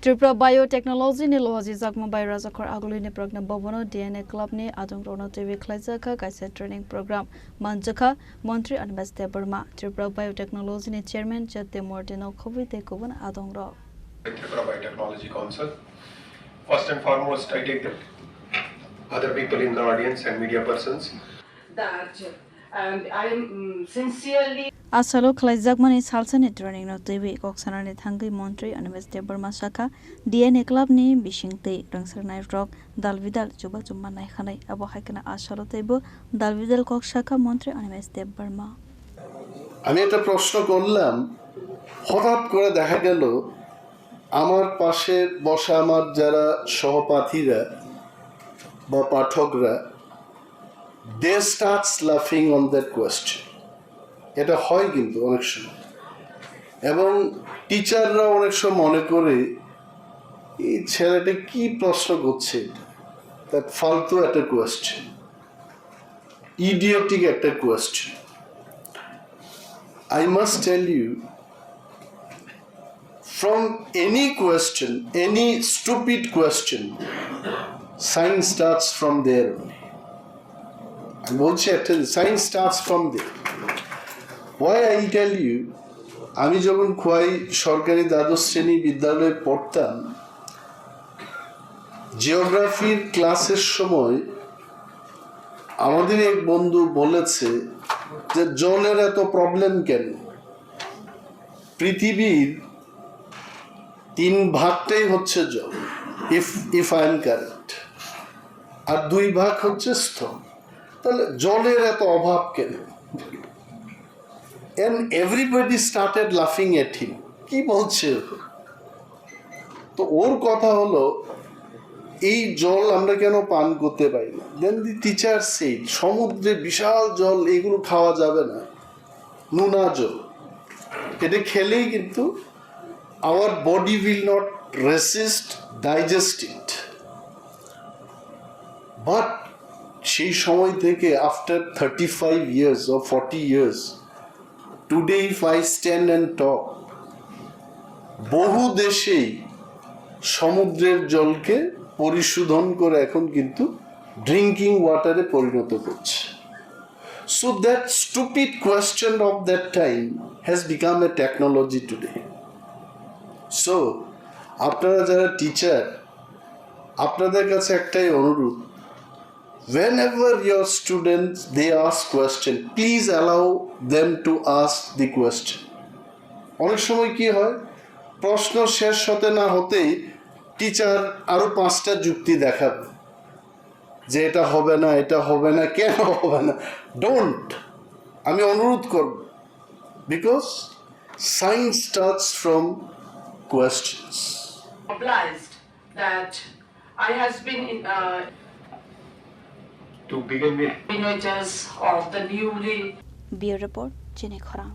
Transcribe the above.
Tripura Biotechnology ni loji zakma bai rajakor aguli ni program bobono DNA Club ni adong rono TV khlaijaka kaisa training program manjaka Mantri Anbeste Burma Tripura Biotechnology ni chairman Jate Mortino Khobite Koban adong ro Tripura Biotechnology Council. First and foremost, I take the other people in the audience and media persons that and I am sincerely Asalo khlaijak salsani training no TV koksana ni thangi Mantri Anbeste Burma Shaka DNA Club ni bishingte rangsarnai rock dalvidal chuba chumma nai khanai abo haikana asalo tebo dalvidal kok shaka Mantri Anbeste Burma আমি একটা প্রশ্ন করলাম হঠাৎ করে দেখা গেল আমার পাশে বসা আমার যারা সহপাঠীরা বা পাঠকরা they starts laughing on that question এটা হয় কিন্তু অনেক সময় এবং টিচাররা অনেক সময় মনে করে এই ছেলেটা কি প্রশ্ন করছে that ফালতু একটা কোয়েশ্চেন idiotic একটা question I must tell you, from any question, any stupid question, science starts from there. Science starts from there. Why I tell you, আমি যখন খোয়াই সরকারি দ্বাদশ শ্রেণী বিদ্যালয়ে পড়তাম জিওগ্রাফির ক্লাসের সময় আমাদের এক বন্ধু বলেছে যে জলের এত প্রবলেম কেন পৃথিবীর 3 ভাগটাই হচ্ছে জল ইফ আই এম কারেক্ট আর 2 ভাগ হচ্ছে স্থল তাহলে জলের এত অভাব কেন and everybody started laughing at him কি বলছে তো ওর কথা হলো এই জল আমরা কেন পান করতে পারি না দেন দি টিচার সেড সমুদ্রে বিশাল জল এগুলো খাওয়া যাবে না নোনা জল এটা খেলেই কিন্তু our body will not resist digest it but সেই সময় থেকে after 35 years or 40 years today if I stand and talk বহু দেশেই সমুদ্রের জলকে পরিশোধন করে এখন কিন্তু ড্রিঙ্কিং ওয়াটারে পরিণত করছে so that stupid question of that time has become a technology today so আপনারা যারা টিচার আপনাদের কাছে একটাই অনুরোধ whenever your students they ask question please allow them to ask the question অনেক সময় কি হয় প্রশ্ন শেষ হতে না হতেই টিচার আরো 5টা যুক্তি দেখাবে যে এটা হবে না কেন হবে না ডোন্ট আমি অনুরোধ করব because science starts from questions obliged that I has been in to begin with innovators of the newly Bureau Report Chine Khora